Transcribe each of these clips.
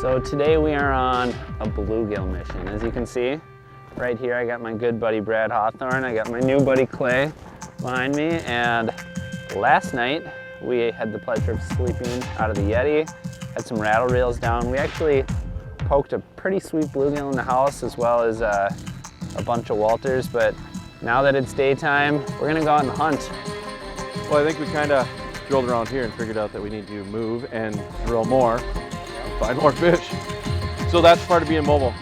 So today we are on a bluegill mission. As you can see, right here I got my good buddy Brad Hawthorne, I got my new buddy Clay behind me, and last night we had the pleasure of sleeping out of the Yeti, had some rattle reels down. We actually poked a pretty sweet bluegill in the house as well as a bunch of Walters, but now that it's daytime, we're gonna go out and hunt. Well, I think we kind of drilled around here and figured out that we need to move and drill more, find more fish. So that's part of being mobile.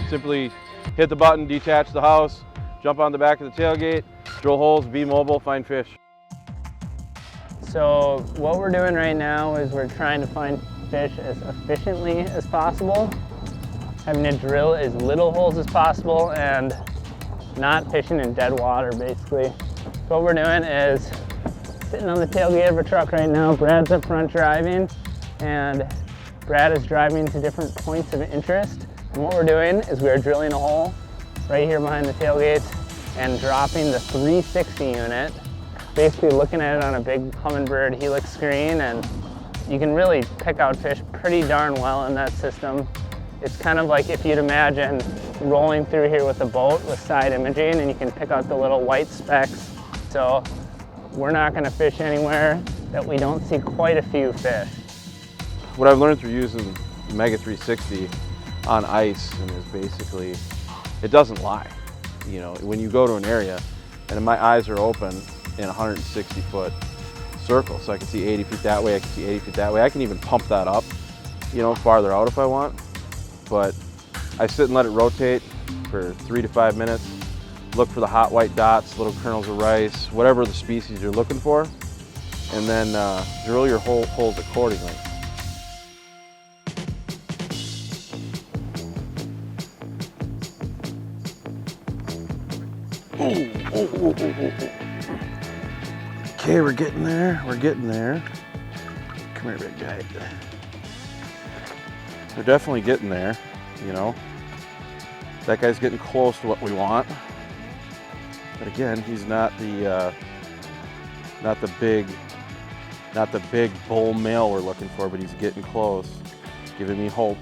Simply hit the button, detach the house, jump on the back of the tailgate, drill holes, be mobile, find fish. So what we're doing right now is we're trying to find fish as efficiently as possible, having to drill as little holes as possible and not fishing in dead water, basically. So what we're doing is sitting on the tailgate of a truck right now. Brad's up front driving, and Brad is driving to different points of interest. And what we're doing is we're drilling a hole right here behind the tailgate and dropping the 360 unit, basically looking at it on a big Humminbird Helix screen, and you can really pick out fish pretty darn well in that system. It's kind of like if you'd imagine rolling through here with a boat with side imaging, and you can pick out the little white specks. So we're not going to fish anywhere that we don't see quite a few fish. What I've learned through using Mega 360 on ice is basically, it doesn't lie. You know, when you go to an area and my eyes are open in a 160-foot circle, so I can see 80 feet that way, I can see 80 feet that way. I can even pump that up, you know, farther out if I want. But I sit and let it rotate for 3 to 5 minutes, look for the hot white dots, little kernels of rice, whatever the species you're looking for, and then drill your holes accordingly. Okay, we're getting there, Come here, big guy. We're definitely getting there, you know. That guy's getting close to what we want. But again, he's not the big bull male we're looking for, but he's getting close, giving me hope.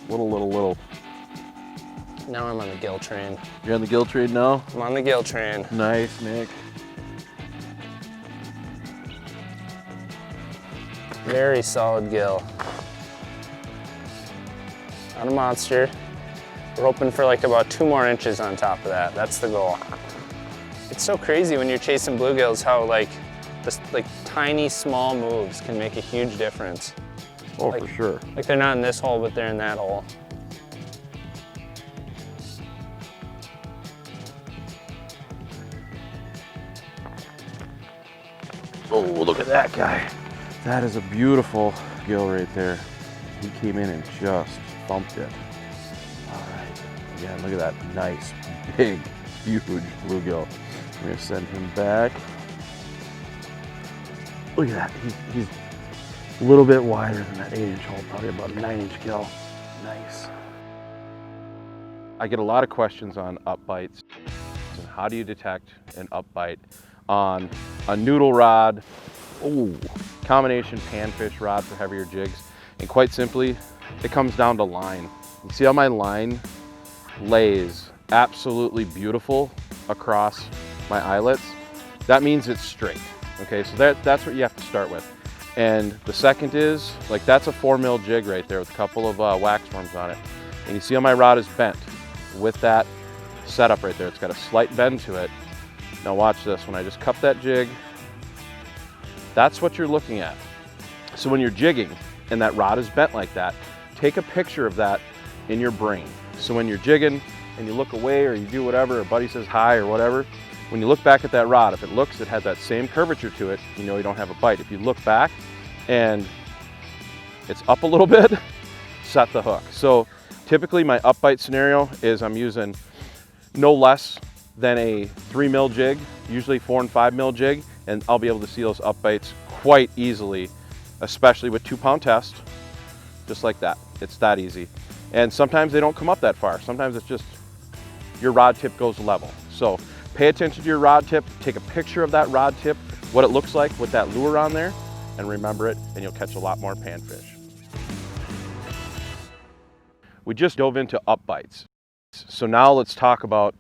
Little. Now I'm on the gill train. You're on the gill train now? I'm on the gill train. Nice, Nick. Very solid gill. Not a monster. We're hoping for like about 2 more inches on top of that. That's the goal. It's so crazy when you're chasing bluegills how like tiny small moves can make a huge difference. Oh, like, for sure. Like they're not in this hole, but they're in that hole. Oh, look at that guy. That is a beautiful gill right there. He came in and just bumped it. All right. Yeah, look at that nice, big, huge bluegill. I'm gonna send him back. Look at that. He's a little bit wider than that 8-inch hole, probably about a 9-inch gill. Nice. I get a lot of questions on up bites. And how do you detect an up bite on a noodle rod, combination panfish rod for heavier jigs? And quite simply, it comes down to line. You see how my line lays absolutely beautiful across my eyelets? That means it's straight. Okay, so that's what you have to start with. And the second is, like, that's a 4 mil jig right there with a couple of wax worms on it. And you see how my rod is bent with that setup right there. It's got a slight bend to it. Now watch this, when I just cup that jig, that's what you're looking at. So when you're jigging and that rod is bent like that, take a picture of that in your brain. So when you're jigging and you look away or you do whatever, a buddy says hi or whatever, when you look back at that rod, if it has that same curvature to it, you know you don't have a bite. If you look back and it's up a little bit, set the hook. So typically my up bite scenario is I'm using no less than a 3 mil jig, usually 4 and 5 mil jig, and I'll be able to see those up bites quite easily, especially with 2-pound test, just like that. It's that easy. And sometimes they don't come up that far. Sometimes it's just your rod tip goes level. So pay attention to your rod tip, take a picture of that rod tip, what it looks like with that lure on there, and remember it, and you'll catch a lot more panfish. We just dove into up bites. So now let's talk about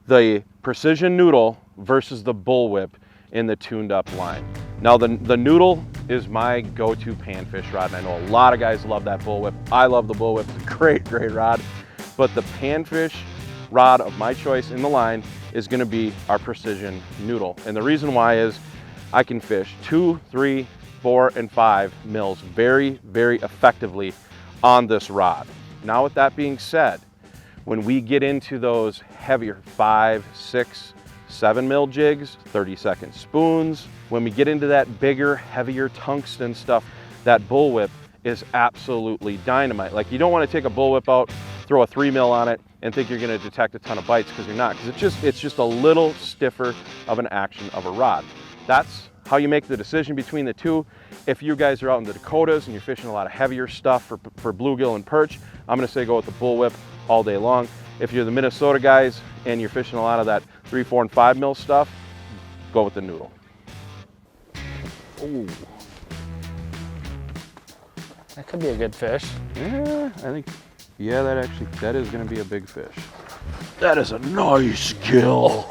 the precision noodle versus the bullwhip in the tuned up line. Now the noodle is my go-to panfish rod, and I know a lot of guys love that bullwhip. I love the bullwhip, it's a great, great rod. But the panfish rod of my choice in the line is gonna be our precision noodle. And the reason why is I can fish 2, 3, 4, and 5 mils very, very effectively on this rod. Now with that being said, when we get into those heavier 5, 6, 7 mil jigs, 30-second spoons, when we get into that bigger, heavier tungsten stuff, that bullwhip is absolutely dynamite. Like, you don't want to take a bullwhip out, throw a 3 mil on it, and think you're going to detect a ton of bites, because you're not, because it's just a little stiffer of an action of a rod. That's how you make the decision between the two. If you guys are out in the Dakotas and you're fishing a lot of heavier stuff for bluegill and perch, I'm going to say go with the bullwhip all day long. If you're the Minnesota guys and you're fishing a lot of that 3, 4, and 5 mil stuff, go with the noodle. Ooh. That could be a good fish. Yeah, I think, yeah, that is gonna be a big fish. That is a nice gill.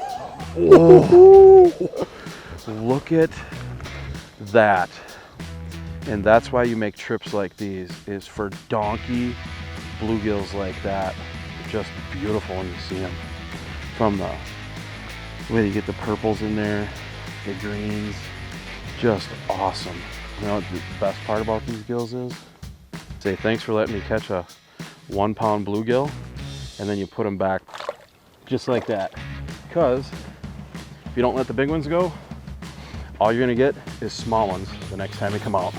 Oh, look at that. And that's why you make trips like these, is for donkey bluegills like that. Just beautiful when you see them. From the way you get the purples in there, the greens, just awesome. You know what the best part about these gills is? Say thanks for letting me catch a 1 pound bluegill, and then you put them back just like that. Because if you don't let the big ones go, all you're gonna get is small ones the next time they come out.